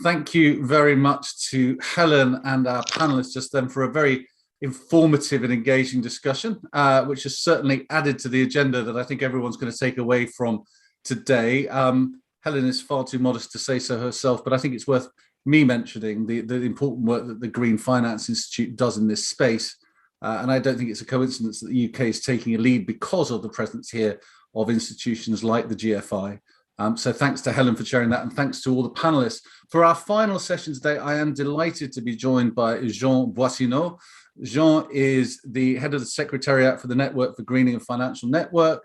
thank you very much to Helen and our panelists just then for a very informative and engaging discussion, which has certainly added to the agenda that I think everyone's going to take away from today. Helen is far too modest to say so herself, but I think it's worth me mentioning the important work that the Green Finance Institute does in this space. And I don't think it's a coincidence that the UK is taking a lead because of the presence here of institutions like the GFI. So thanks to Helen for sharing that, and thanks to all the panelists. For our final session today, I am delighted to be joined by Jean Boissineau. Jean is the head of the Secretariat for the Network for Greening and Financial Network.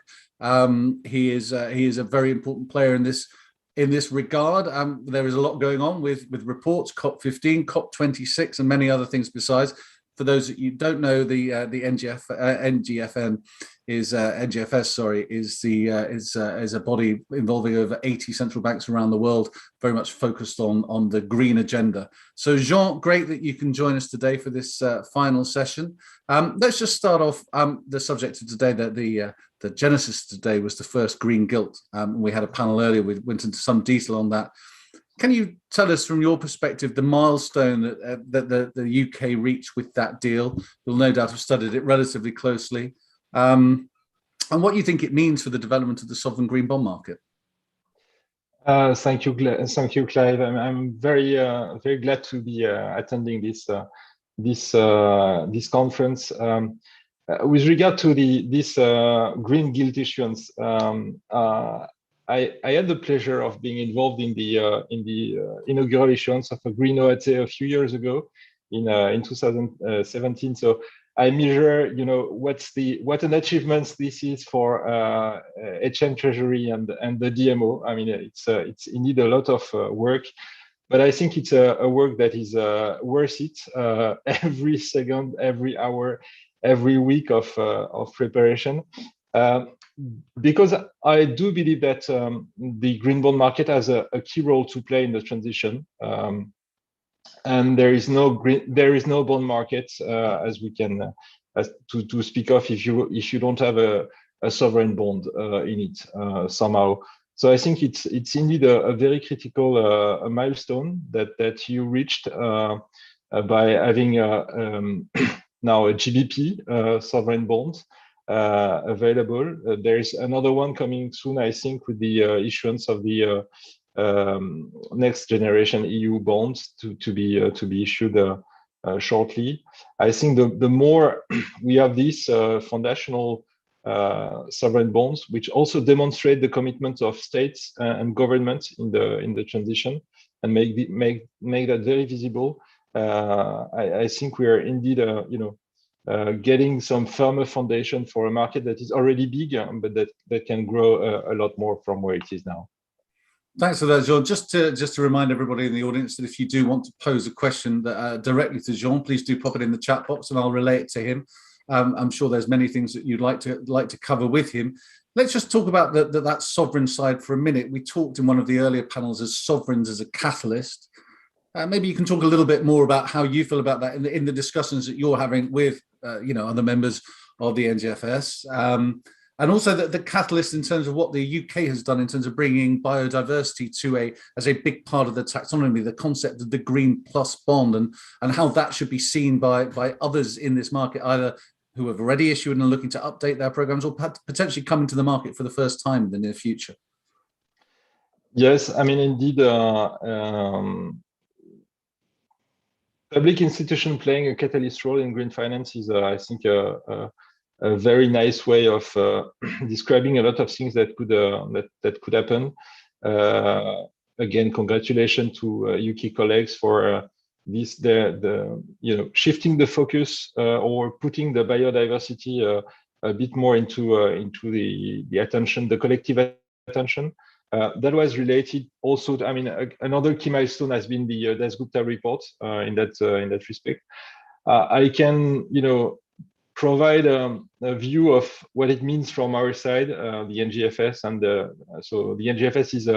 He is a very important player in this regard. There is a lot going on with reports, COP15, COP26, and many other things besides. For those that you don't know, the NGFN is NGFS. Sorry, is a body involving over 80 central banks around the world, very much focused on the green agenda. So, Jean, great that you can join us today for this final session. Let's just start off the subject of today. That the genesis today was the first green gilt. We had a panel earlier. We went into some detail on that. Can you tell us from your perspective the milestone that the UK reached with that deal? You'll no doubt have studied it relatively closely. And what you think it means for the development of the sovereign green bond market? Thank you, Clive. I'm very glad to be attending this conference. With regard to this green gilt issuance, I had the pleasure of being involved in the inaugural issuance of a green OAT a few years ago in 2017. So I measure, what an achievement this is for HM Treasury and the DMO. I mean, it's indeed a lot of work, but I think it's a work that is worth it. Every second, every hour, every week of preparation. Because I do believe that the green bond market has a key role to play in the transition, and there is no bond market as we can to speak of if you don't have a sovereign bond in it somehow. So I think it's indeed a very critical milestone that you reached by having now a GBP sovereign bond. Available. There's another one coming soon, I think, with the issuance of the next generation EU bonds to be issued shortly. I think the more we have these foundational sovereign bonds, which also demonstrate the commitment of states and governments in the transition and make that very visible. I think we are indeed getting some firmer foundation for a market that is already big, but that can grow a lot more from where it is now. Thanks for that, Jean. Just to remind everybody in the audience that if you do want to pose a question directly to Jean, please do pop it in the chat box and I'll relay it to him. I'm sure there's many things that you'd like to cover with him. Let's just talk about that sovereign side for a minute. We talked in one of the earlier panels as sovereigns as a catalyst. Maybe you can talk a little bit more about how you feel about that in the discussions that you're having with other members of the NGFS, and also the catalyst in terms of what the UK has done in terms of bringing biodiversity as a big part of the taxonomy, the concept of the green plus bond, and how that should be seen by others in this market, either who have already issued and are looking to update their programs or potentially coming to the market for the first time in the near future. Yes, I mean, indeed, public institution playing a catalyst role in green finance is, I think, a very nice way of describing a lot of things that could happen. Again, congratulations to UK colleagues for shifting the focus or putting the biodiversity a bit more into the attention, the collective attention. That was related also to, I mean, another key milestone has been the Dasgupta report in that respect. I can, provide a view of what it means from our side, the NGFS, and so the NGFS is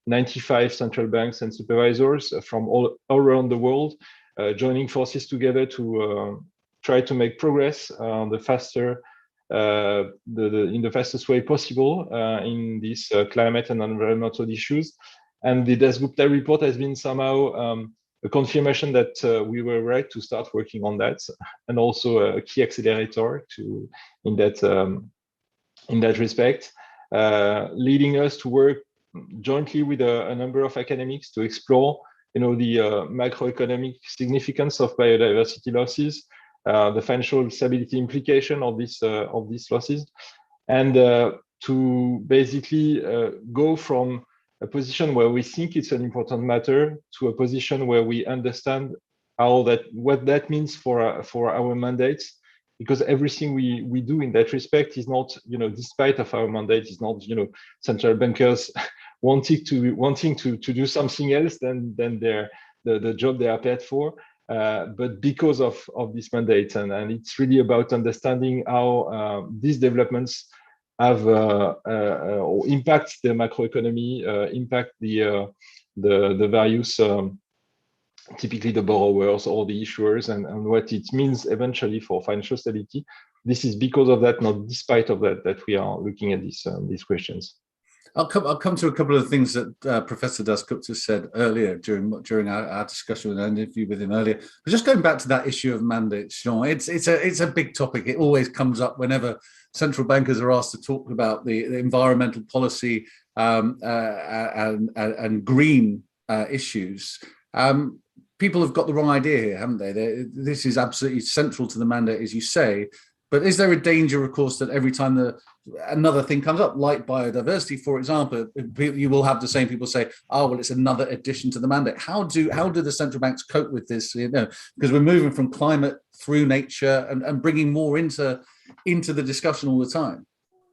95 central banks and supervisors from all around the world, joining forces together to try to make progress in the fastest way possible in these climate and environmental issues. And the Dasgupta report has been somehow a confirmation that we were right to start working on that, and also a key accelerator in that respect, leading us to work jointly with a number of academics to explore, the macroeconomic significance of biodiversity losses, the financial stability implication of these losses, and to basically go from a position where we think it's an important matter to a position where we understand what that means for our mandates, because everything we do in that respect is not, despite of our mandate, is not, central bankers wanting to do something else than the job they are paid for, but because of this mandate, and it's really about understanding how these developments have or impact the macroeconomy, impact the various, typically the borrowers or the issuers, and what it means eventually for financial stability. This is because of that, not despite of that we are looking at these questions. I'll come to a couple of things that Professor Dasgupta said earlier during our discussion and an interview with him earlier. But just going back to that issue of mandates, Jean, it's a big topic. It always comes up whenever central bankers are asked to talk about the environmental policy and green issues. People have got the wrong idea here, haven't they? This is absolutely central to the mandate, as you say. But is there a danger, of course, that every time another thing comes up, like biodiversity, for example, you will have the same people say, "Oh, well, it's another addition to the mandate." How do the central banks cope with this? Because we're moving from climate through nature and bringing more into the discussion all the time.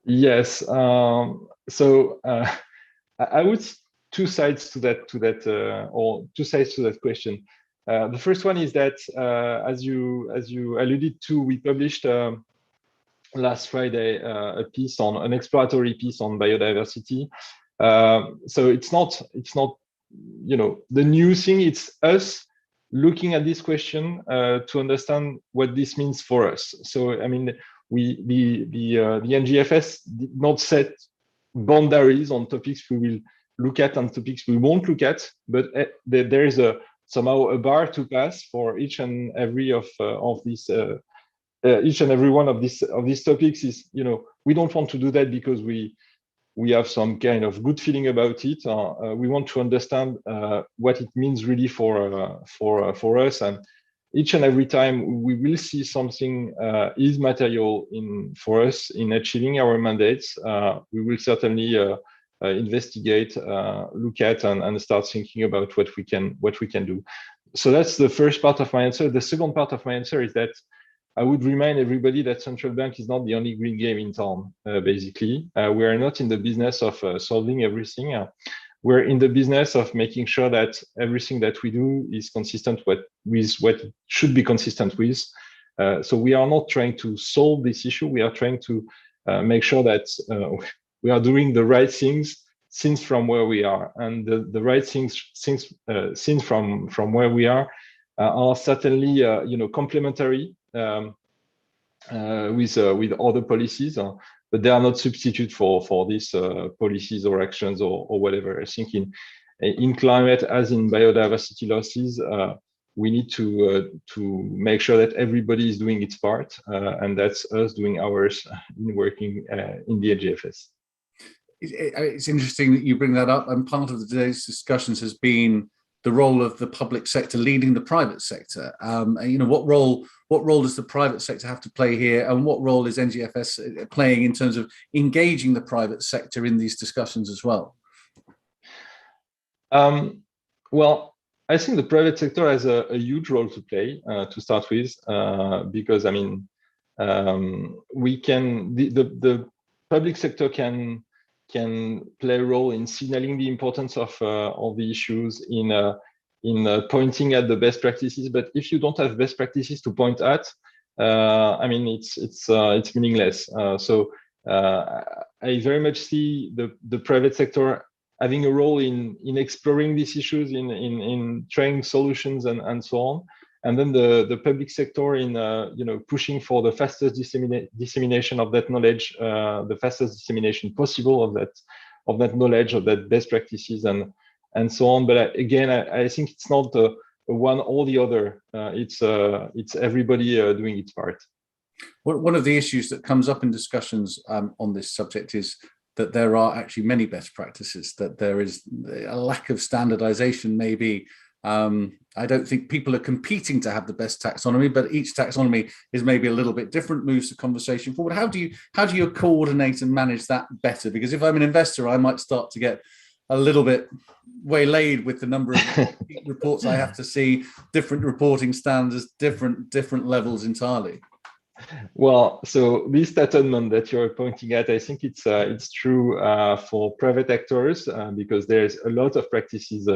Yes. So I would two sides to that question. The first one is that, as you alluded to, we published last Friday an exploratory piece on biodiversity. So it's not the new thing. It's us looking at this question to understand what this means for us. So I mean, the NGFS did not set boundaries on topics we will look at and topics we won't look at, but there is somehow a bar to pass for each and every of these each and every one of these topics. Is we don't want to do that because we have some kind of good feeling about it. We want to understand what it means really for us, and each and every time we will see something is material for us in achieving our mandates, we will certainly investigate, look at, and start thinking about what we can do. So that's the first part of my answer. The second part of my answer is that I would remind everybody that central bank is not the only green game in town. Basically, we are not in the business of solving everything. We're in the business of making sure that everything that we do is consistent with what it should be consistent with. So we are not trying to solve this issue. We are trying to make sure that we are doing the right things since from where we are, and the right things since from where we are certainly complementary with other policies, but they are not substitute for these policies or actions or whatever. I think in climate, as in biodiversity losses, we need to make sure that everybody is doing its part, and that's us doing ours in working in the NGFS. It's interesting that you bring that up, and part of today's discussions has been the role of the public sector leading the private sector. What role does the private sector have to play here, and what role is NGFS playing in terms of engaging the private sector in these discussions as well? Well, I think the private sector has a huge role to play to start with, because I mean, the public sector can play a role in signaling the importance of the issues, in pointing at the best practices. But if you don't have best practices to point at, I mean, it's meaningless. So I very much see the private sector having a role in exploring these issues, in trying solutions and so on. And then the public sector in pushing for the fastest dissemination of that knowledge, the fastest dissemination possible of that knowledge, of that best practices, and and so on. But again, I think it's not one or the other. It's everybody doing its part. One of the issues that comes up in discussions on this subject is that there are actually many best practices, that there is a lack of standardization maybe. I don't think people are competing to have the best taxonomy, but each taxonomy is maybe a little bit different, moves the conversation forward. How do you coordinate and manage that better? Because if I'm an investor, I might start to get a little bit waylaid with the number of reports I have to see, different reporting standards, different levels entirely. Well, so this taxonomy that you're pointing at, I think it's true for private actors because there's a lot of practices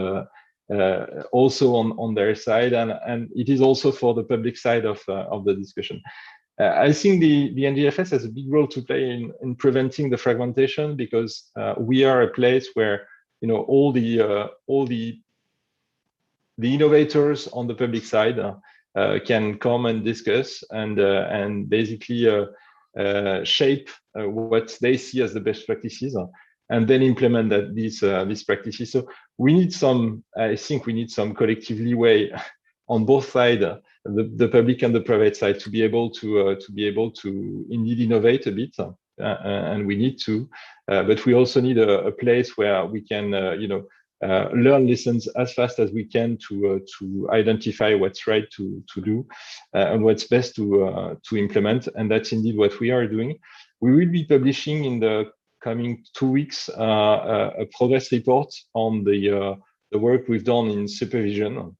also on their side, and it is also for the public side of the discussion. I think the NGFS has a big role to play in preventing the fragmentation, because we are a place where all the innovators on the public side can come and discuss and basically shape what they see as the best practices, and then implement these practices. So I think we need some collective leeway on both sides, the public and the private side, to be able to indeed innovate a bit, and we need to, but we also need a place where we can learn lessons as fast as we can to identify what's right to do and what's best to implement, and that's indeed what we are doing. We will be publishing in the coming 2 weeks a progress report on the work we've done in supervision,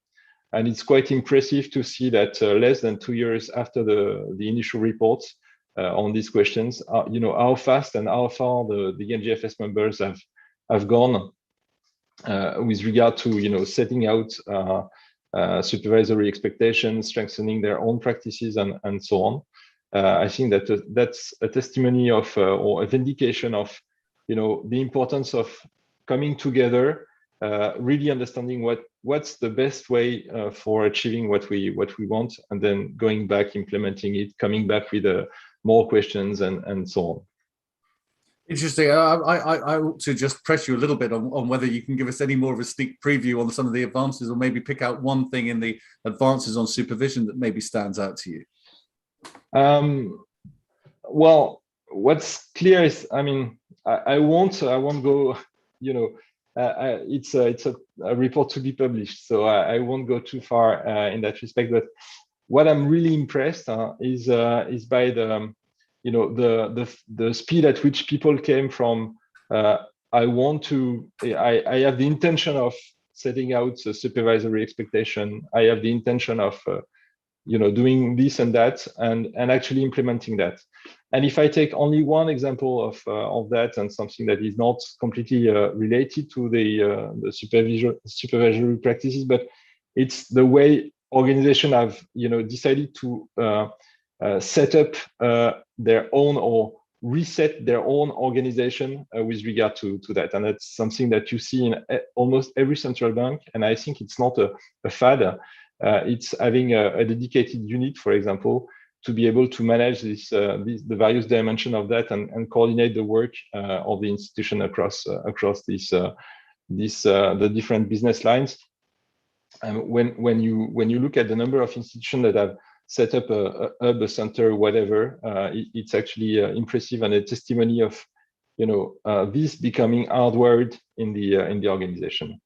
and it's quite impressive to see that less than 2 years after the initial reports on these questions, how fast and how far the NGFS members have gone with regard to setting out supervisory expectations, strengthening their own practices, and so on. I think that's a testimony of or a vindication of the importance of coming together, really understanding what's the best way for achieving what we want, and then going back, implementing it, coming back with more questions, and so on. Interesting. I want to just press you a little bit on whether you can give us any more of a sneak preview on some of the advances, or maybe pick out one thing in the advances on supervision that maybe stands out to you. Well, what's clear is, I won't go, it's a report to be published, so I won't go too far in that respect. But what I'm really impressed is by the speed at which people came from I have the intention of setting out a supervisory expectation, I have the intention of doing this and that, and actually implementing that. And if I take only one example of that, and something that is not completely related to the supervisory practices, but it's the way organizations have decided to set up their own or reset their own organization with regard to that. And that's something that you see in almost every central bank. And I think it's not a fad. It's having a dedicated unit, for example, to be able to manage the various dimensions of that, and coordinate the work of the institution across the different business lines. And when you look at the number of institutions that have set up a hub, a center, whatever, it's actually impressive, and a testimony of this becoming hardwired in the organization.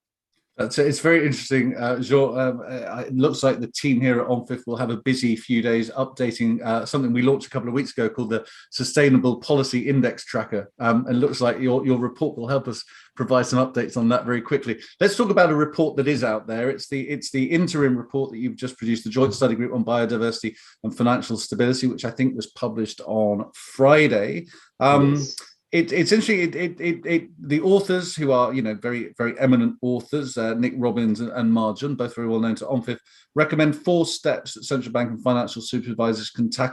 It's very interesting, Jean. It looks like the team here at ONFIF will have a busy few days updating something we launched a couple of weeks ago called the Sustainable Policy Index Tracker. And it looks like your report will help us provide some updates on that very quickly. Let's talk about a report that is out there. It's the interim report that you've just produced, the Joint Study Group on Biodiversity and Financial Stability, which I think was published on Friday. Yes. It's interesting. The authors, who are very very eminent authors, Nick Robbins and Marjan, both very well known to ONFIF, recommend 4 steps that central bank and financial supervisors can take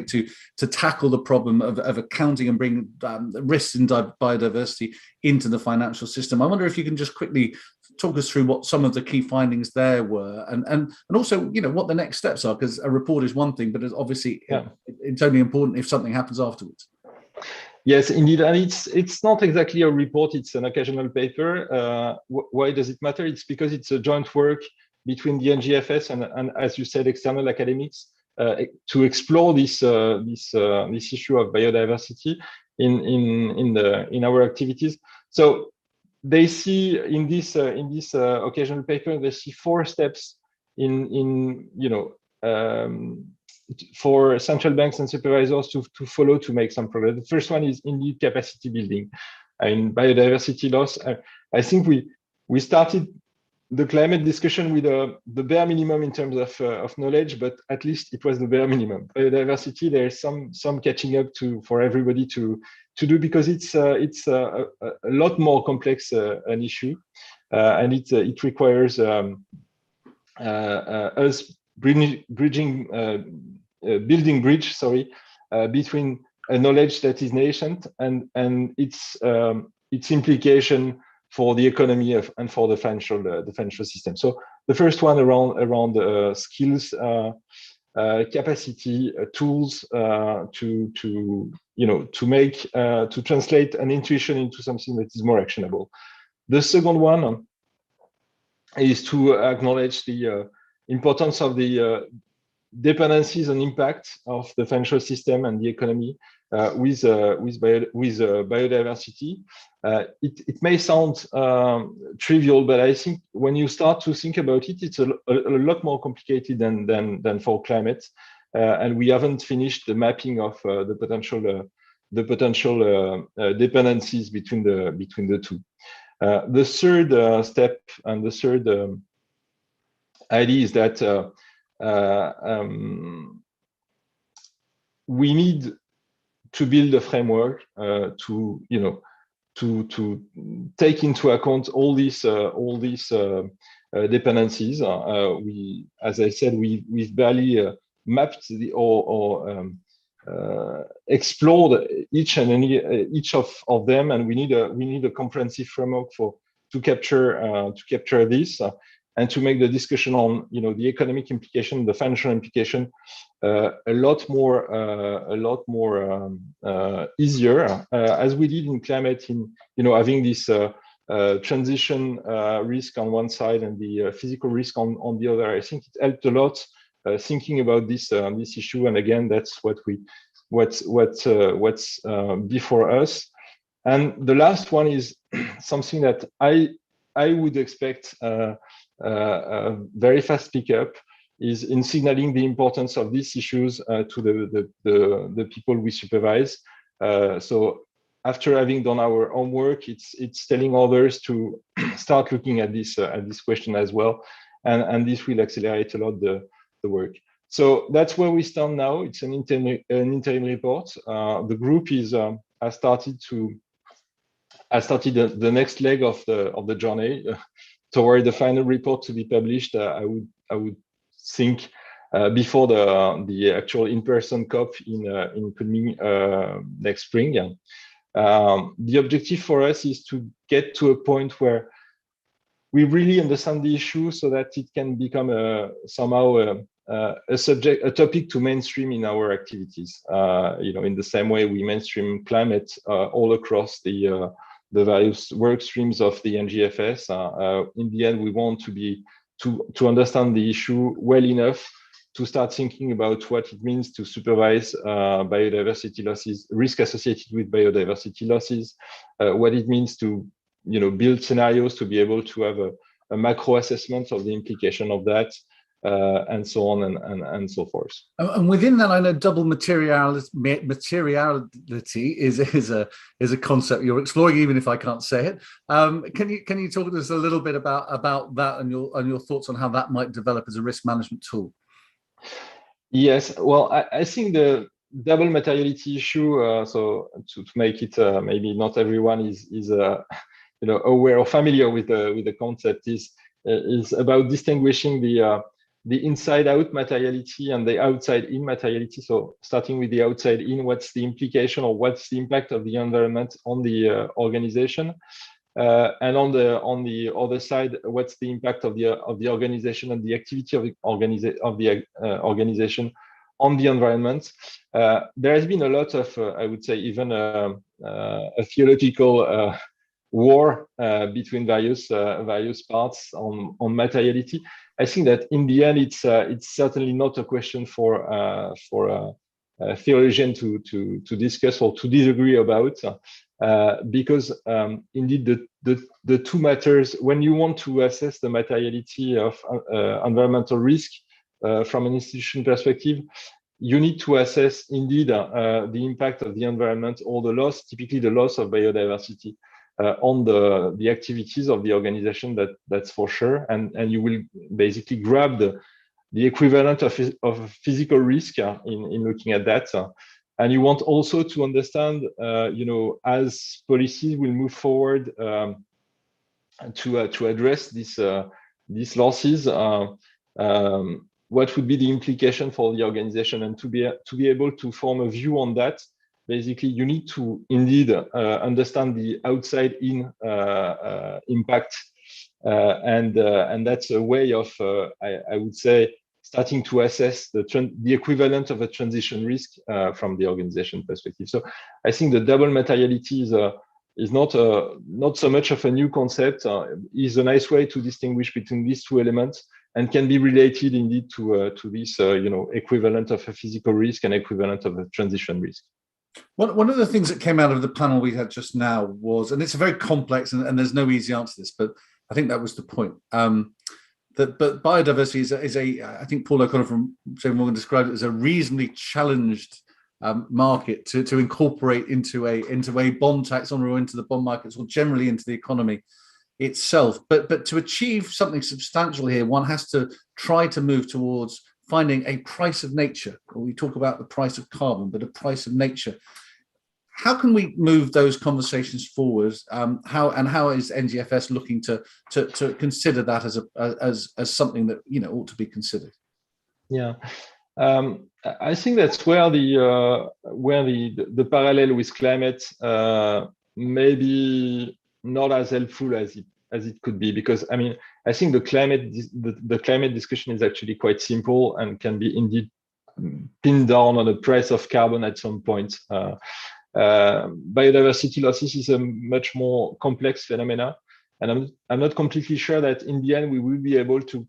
to tackle the problem of accounting and bring risks in biodiversity into the financial system. I wonder if you can just quickly talk us through what some of the key findings there were, and also what the next steps are, because a report is one thing, but it's obviously it's only important if something happens afterwards. Yes, indeed, and it's not exactly a report; it's an occasional paper. Why does it matter? It's because it's a joint work between the NGFS and as you said, external academics to explore this issue of biodiversity in our activities. So they see in this occasional paper, they see 4 steps in for central banks and supervisors to follow to make some progress. The first one is indeed capacity building. In biodiversity loss, I think we started the climate discussion with the bare minimum in terms of knowledge, but at least it was the bare minimum. Biodiversity, there's some catching up for everybody to do, because it's a lot more complex an issue, and it requires us building bridge, between a knowledge that is nascent and its implication for the economy and for the financial system. So the first one around skills, capacity, tools to translate an intuition into something that is more actionable. The second one is to acknowledge the importance of the dependencies and impact of the financial system and the economy with biodiversity. It may sound trivial, but I think when you start to think about it, it's a lot more complicated than for climate, and we haven't finished the mapping of the potential dependencies between the two. The third step and the third idea is that we need to build a framework to take into account all these dependencies. As I said, we've barely mapped or explored each of them, and we need a comprehensive framework to capture this. And to make the discussion on, the economic implication, the financial implication, a lot more easier, as we did in climate, having this transition risk on one side and the physical risk on the other. I think it helped a lot thinking about this issue. And again, that's what's before us. And the last one is something that I would expect very fast pickup, is in signaling the importance of these issues to the people we supervise. So after having done our homework, it's telling others to start looking at this question as well, and this will accelerate a lot the work. So that's where we stand now. It's an interim report. The group has started the next leg of the journey toward the final report to be published. I would think before the actual in-person COP in Kunming next spring. The objective for us is to get to a point where we really understand the issue, so that it can become somehow a topic to mainstream in our activities. In the same way we mainstream climate all across the various work streams of the NGFS. In the end, we want to understand the issue well enough to start thinking about what it means to supervise biodiversity losses, risk associated with biodiversity losses, what it means to build scenarios to be able to have a macro assessment of the implication of that, and so on and so forth. And within that, I know double materiality is a concept you're exploring, even if I can't say it. Can you talk to us a little bit about that and your thoughts on how that might develop as a risk management tool? Yes, well, I think the double materiality issue. So to make it, maybe not everyone is aware or familiar with the concept, is about distinguishing the inside-out materiality and the outside-in materiality. So starting with the outside-in, what's the implication or what's the impact of the environment on the organization, and on the other side, what's the impact of the organization and the activity of the organization on the environment. There has been a lot of, I would say, even a theological war between various parts on materiality. I think that in the end, it's certainly not a question for a theologian to discuss or to disagree about, because indeed the two matters, when you want to assess the materiality of environmental risk from an institution perspective, you need to assess indeed the impact of the environment or the loss, typically the loss of biodiversity, on the activities of the organization. That's for sure, and you will basically grab the equivalent of physical risk in looking at that. And you want also to understand, as policies will move forward to address these losses, what would be the implication for the organization, and to be able to form a view on that. Basically, you need to indeed understand the outside-in impact, and that's a way of, I would say, starting to assess the equivalent of a transition risk from the organization perspective. So I think the double materiality is not so much of a new concept. Is a nice way to distinguish between these two elements, and can be related indeed to this equivalent of a physical risk and equivalent of a transition risk. One of the things that came out of the panel we had just now was, and it's a very complex and there's no easy answer to this, but I think that was the point. But biodiversity is a I think Paul O'Connor from J. Morgan described it as a reasonably challenged market to incorporate into a bond taxonomy, or into the bond markets, or generally into the economy itself. But to achieve something substantial here, one has to try to move towards finding a price of nature. We talk about the price of carbon, but a price of nature. How can we move those conversations forward? How is NGFS looking to consider that as something that ought to be considered? Yeah, I think that's where the parallel with climate maybe not as helpful as it could be, because I think the climate discussion is actually quite simple and can be indeed pinned down on the price of carbon at some point. Biodiversity losses is a much more complex phenomena, and I'm not completely sure that in the end we will be able to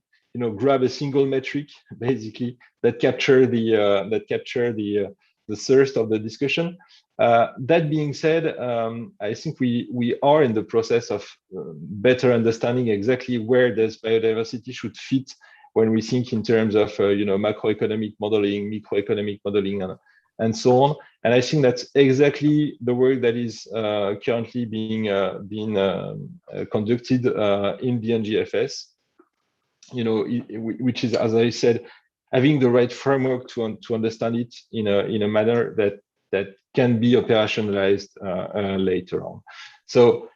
grab a single metric basically that capture the thirst of the discussion. That being said, I think we are in the process of better understanding exactly where this biodiversity should fit when we think in terms of macroeconomic modeling, microeconomic modeling, and so on. And I think that's exactly the work that is currently being conducted in the NGFS. Which is, as I said, having the right framework to understand it in a manner that can be operationalized later on. So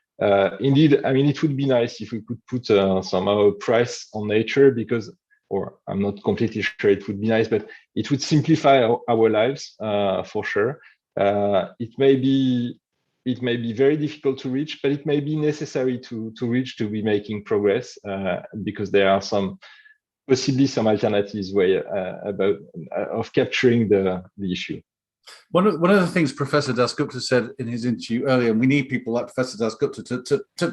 indeed, it would be nice if we could put somehow a price on nature, or I'm not completely sure it would be nice, but it would simplify our lives for sure. It may be very difficult to reach, but it may be necessary to reach, to be making progress, because there are possibly some alternatives way of capturing the issue. One of the things Professor Dasgupta said in his interview earlier, and we need people like Professor Dasgupta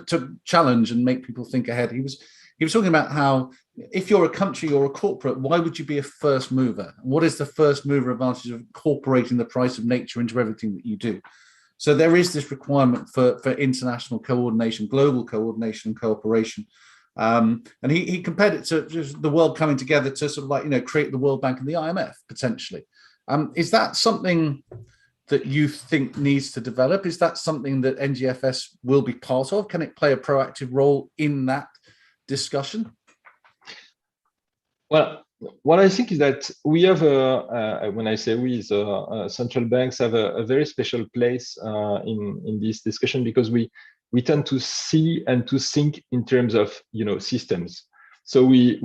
to challenge and make people think ahead. He was talking about how, if you're a country or a corporate, why would you be a first mover? What is the first mover advantage of incorporating the price of nature into everything that you do? So there is this requirement for international coordination, global coordination and cooperation. And he compared it to just the world coming together to sort of create the World Bank and the IMF potentially. Is that something that you think needs to develop? Is that something that NGFS will be part of? Can it play a proactive role in that discussion? Well, what I think is that we have when I say we, central banks have a very special place in this discussion, because we tend to see and to think in terms of systems. So we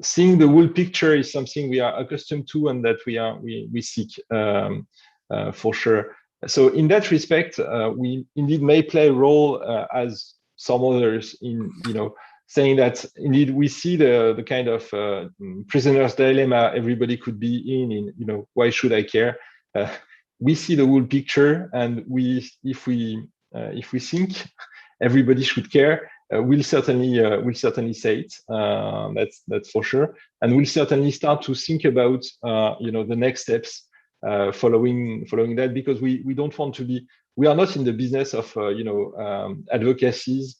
seeing the whole picture is something we are accustomed to, and that we seek for sure. So in that respect, we indeed may play a role as some others in saying that indeed we see the kind of prisoner's dilemma everybody could be in, why should I care? We see the whole picture, and if we think everybody should care, we'll certainly say it. That's for sure, and we'll certainly start to think about the next steps following that, because we don't want to be. We are not in the business of advocacies,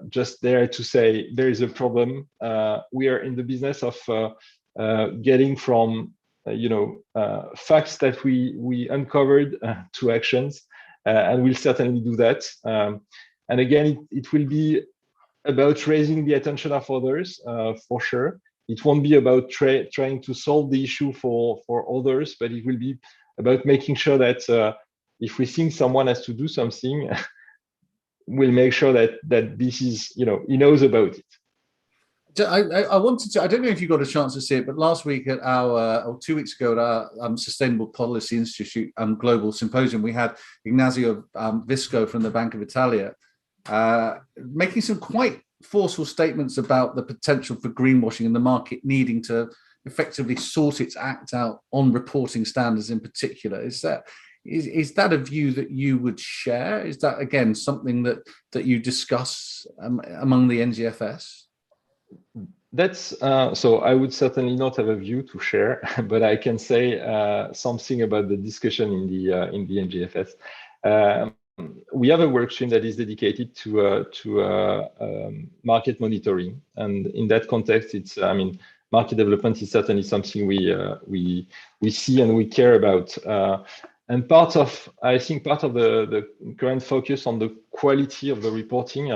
just there to say there is a problem. We are in the business of getting from facts that we uncovered to actions, and we'll certainly do that. And again, it will be about raising the attention of others, for sure. It won't be about trying to solve the issue for others, but it will be about making sure that if we think someone has to do something, we'll make sure that this is, he knows about it. I wanted to, I don't know if you got a chance to see it, but last week at or 2 weeks ago at our Sustainable Policy Institute Global Symposium, we had Ignazio Visco from the Bank of Italia making some quite forceful statements about the potential for greenwashing and the market needing to effectively sort its act out on reporting standards in particular. Is that a view that you would share? Is that, again, something that you discuss among the NGFS? That's so I would certainly not have a view to share, but I can say something about the discussion in the NGFS. We have a work stream that is dedicated to market monitoring, and in that context, it's market development is certainly something we see and we care about. And I think part of the current focus on the quality of the reporting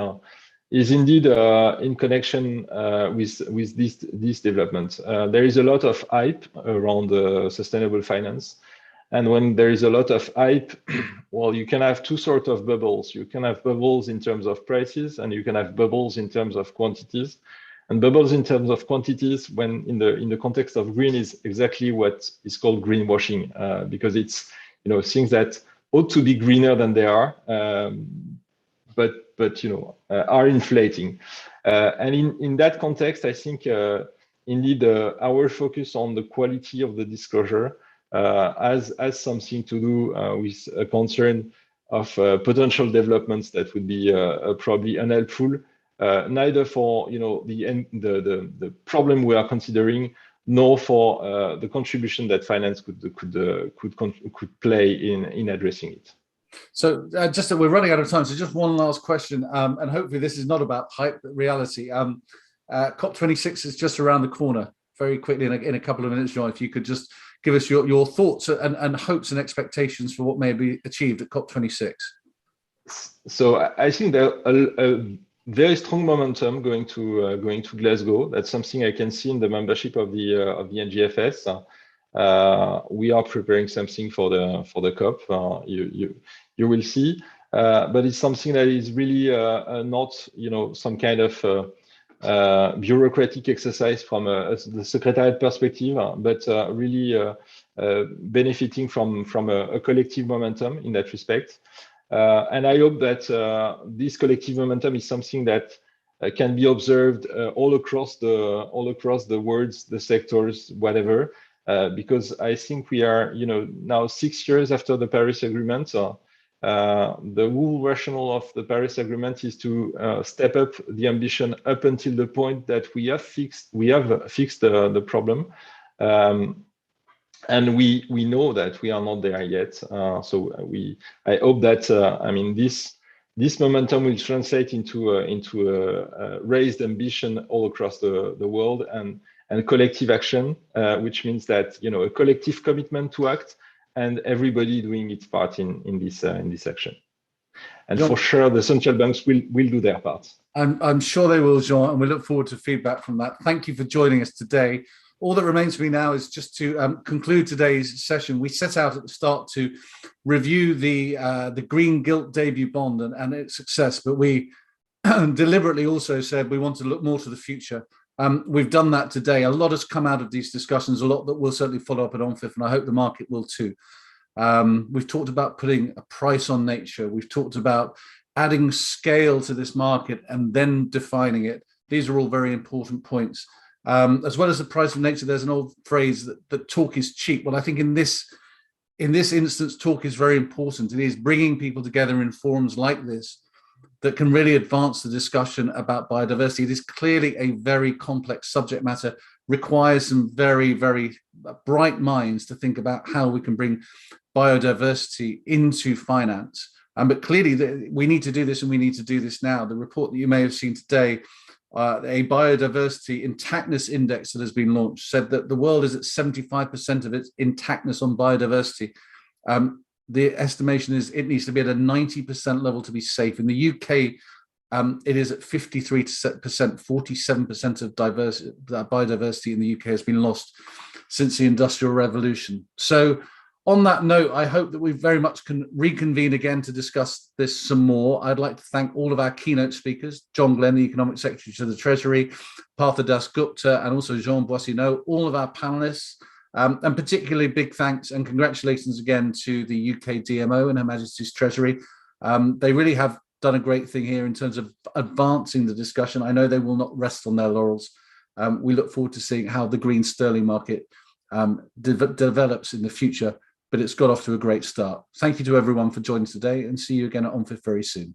is indeed in connection with this development. There is a lot of hype around sustainable finance. And when there is a lot of hype, well, you can have two sorts of bubbles. You can have bubbles in terms of prices, and you can have bubbles in terms of quantities. And bubbles in terms of quantities, when in the context of green, is exactly what is called greenwashing, because it's things that ought to be greener than they are, but are inflating. And in that context, I think indeed our focus on the quality of the disclosure has something to do with a concern of potential developments that would be probably unhelpful, neither for the problem we are considering, nor for the contribution that finance could play in addressing it. So just that we're running out of time, so just one last question, and hopefully this is not about hype, but reality. COP26 is just around the corner. Very quickly, in a couple of minutes, John, if you could just give us your thoughts and hopes and expectations for what may be achieved at COP26. So I think there a very strong momentum going to Glasgow. That's something I can see in the membership of the NGFS. We are preparing something for the COP. You will see, but it's something that is really not some kind of bureaucratic exercise from the Secretariat perspective, but really benefiting from a collective momentum in that respect. And I hope that this collective momentum is something that can be observed all across the worlds, the sectors, whatever, because I think we are now 6 years after the Paris Agreement. The whole rationale of the Paris Agreement is to step up the ambition up until the point that we have fixed the problem, and we know that we are not there yet. So I hope that this momentum will translate into a raised ambition all across the world, and collective action, which means that a collective commitment to act, and everybody doing its part in this action. And Jean, for sure, the central banks will do their part. I'm sure they will, Jean, and we look forward to feedback from that. Thank you for joining us today. All that remains for me now is just to conclude today's session. We set out at the start to review the green gilt debut bond and its success, but we deliberately also said we want to look more to the future. We've done that today. A lot has come out of these discussions, a lot that will certainly follow up at ONFIF, and I hope the market will too. We've talked about putting a price on nature. We've talked about adding scale to this market and then defining it. These are all very important points. As well as the price of nature, there's an old phrase that talk is cheap. Well, I think in this instance, talk is very important. It is bringing people together in forums like this that can really advance the discussion about biodiversity. It is clearly a very complex subject matter, requires some very, very bright minds to think about how we can bring biodiversity into finance. But clearly we need to do this, and we need to do this now. The report that you may have seen today, a biodiversity intactness index that has been launched, said that the world is at 75% of its intactness on biodiversity. The estimation is it needs to be at a 90% level to be safe. In the UK, it is at 53%, 47% of biodiversity in the UK has been lost since the Industrial Revolution. So on that note, I hope that we very much can reconvene again to discuss this some more. I'd like to thank all of our keynote speakers, John Glenn, the Economic Secretary to the Treasury, Partha Dasgupta, and also Jean Boissineau, all of our panelists. And particularly big thanks and congratulations again to the UK DMO and Her Majesty's Treasury. They really have done a great thing here in terms of advancing the discussion. I know they will not rest on their laurels. We look forward to seeing how the green sterling market develops in the future, but it's got off to a great start. Thank you to everyone for joining today, and see you again at ONFIF very soon.